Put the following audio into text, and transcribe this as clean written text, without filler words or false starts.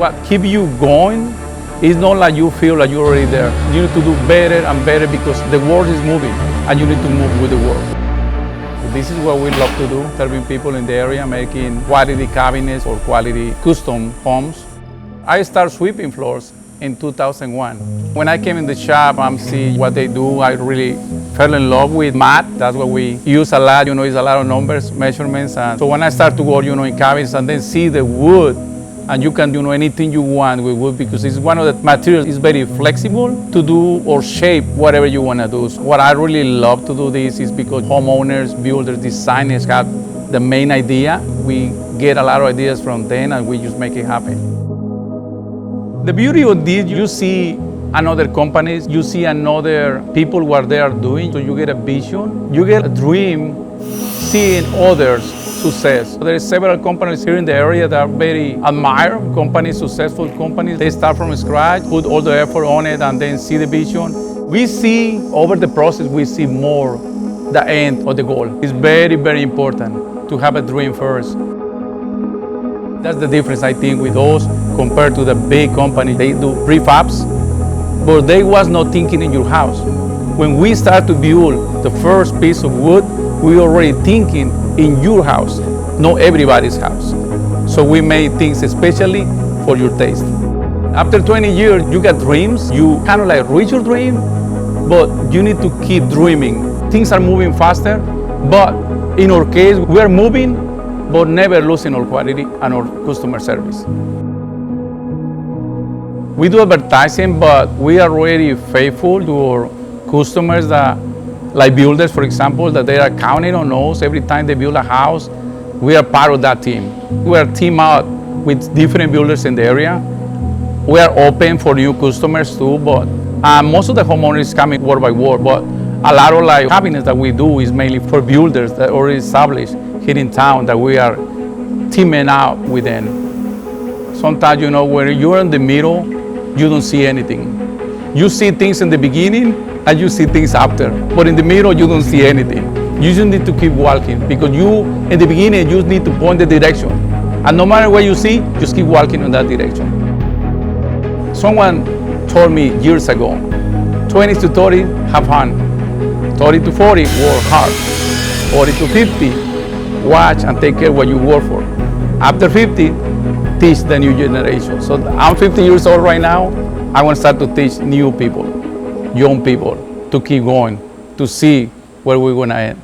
What keeps you going is not like you feel like you're already there. You need to do better and better because the world is moving and you need to move with the world. This is what we love to do, serving people in the area, making quality cabinets or quality custom homes. I started sweeping floors in 2001. When I came in the shop and see what they do, I really fell in love with math. That's what we use a lot, it's a lot of numbers, measurements. And so when I start to go, in cabinets and then see the wood, and you can do anything you want with wood because it's one of the materials is very flexible to do or shape whatever you want to do. So what I really love to do this is because homeowners, builders, designers have the main idea. We get a lot of ideas from them and we just make it happen. The beauty of this, you see another companies, you see another people what they are doing, so you get a vision, you get a dream seeing others' success. There are several companies here in the area that are very admired companies, successful companies. They start from scratch, put all the effort on it, and then see the vision. We see over the process, we see more the end of the goal. It's very, very important to have a dream first. That's the difference, I think, with those compared to the big companies. They do prefabs, but they was not thinking in your house. When we start to build the first piece of wood, we already thinking in your house, not everybody's house. So we made things especially for your taste. After 20 years, you got dreams. You kind of like reach your dream, but you need to keep dreaming. Things are moving faster, but in our case, we are moving, but never losing our quality and our customer service. We do advertising, but we are really faithful to our customers that, like builders, for example, that they are counting on us every time they build a house. We are part of that team. We are team out with different builders in the area. We are open for new customers too, but most of the homeowners coming word by word, but a lot of like cabinets that we do is mainly for builders that are already established here in town that we are teaming out with them. Sometimes, when you're in the middle, you don't see anything. You see things in the beginning and you see things after, but in the middle, you don't see anything. You just need to keep walking because in the beginning, you just need to point the direction. And no matter what you see, just keep walking in that direction. Someone told me years ago, 20 to 30, have fun. 30 to 40, work hard. 40 to 50, watch and take care of what you work for. After 50, teach the new generation. So I'm 50 years old right now. I want to start to teach new people, young people, to keep going, to see where we're going to end.